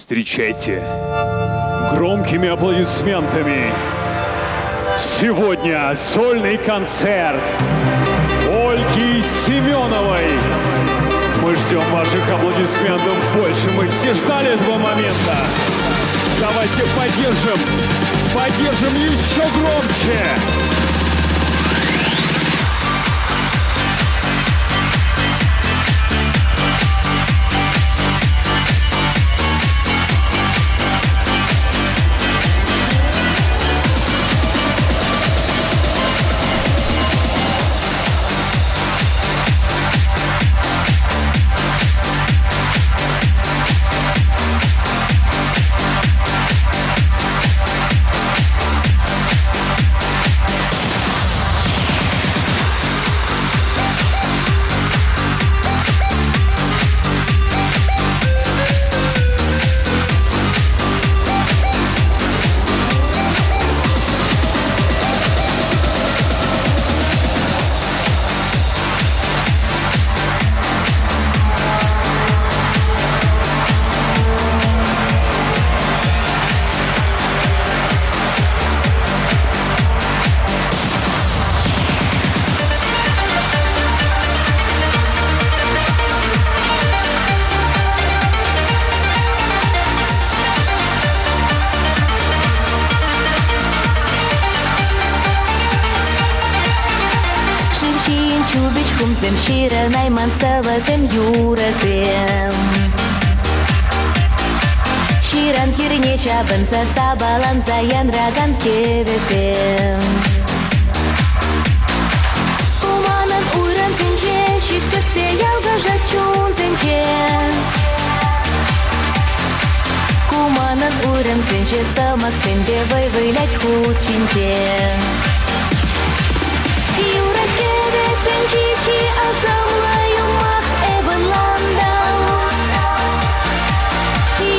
Встречайте громкими аплодисментами. Сегодня сольный концерт Ольги Семеновой. Мы ждем ваших аплодисментов больше. Мы все ждали этого момента. Давайте поддержим еще громче. Ciubici zem shire nai mansava zem jura zem Shiran hirnie chaban za sabalan za yan ragan kevesem Umanan uran zinje shifte speyal gajachun zinje Kumanan uran zinje samak zinde выявлять хучинje Юра кевесем чичи азамлаю мах эбанландам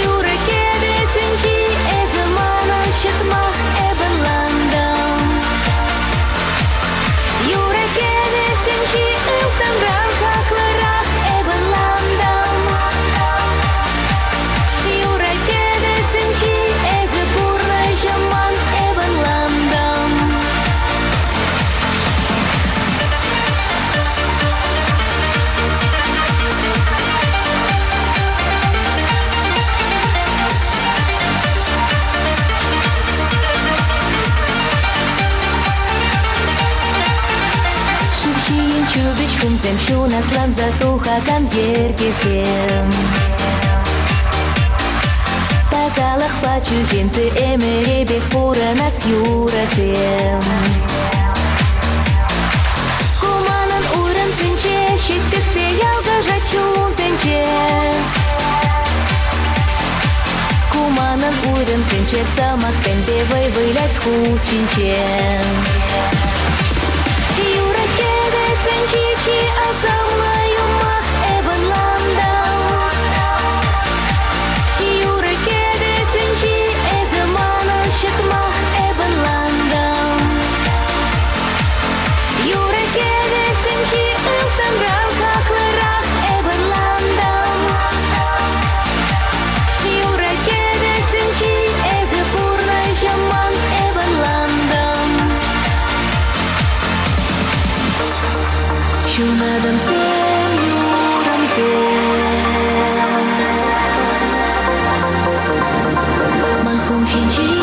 Юра кевесем чи эзамана шатмах эбанландам Юра кевесем чи илтам ранках ларах эбанландам Юра кевесем чи эзапурна жаман эбанландам Ciubici cum zem shuna klanza tuha kan yergesem Tazalach pachu genze emere bek pura nas yurasem Kumanan uran zinche shifte speyal gajachun zinche Kumanan uran zinche samak zende выявлять хучинче Юра кевесем чичи азамлаю мах эбанландам Юра кевесем чи эзамана шатмах эбанландам Юра кевесем чи илтам ранках ларах эбанландам Юра кевесем чи эзапурна жаман эбанландам Şunadan sen yuram sen Mahkum şinşi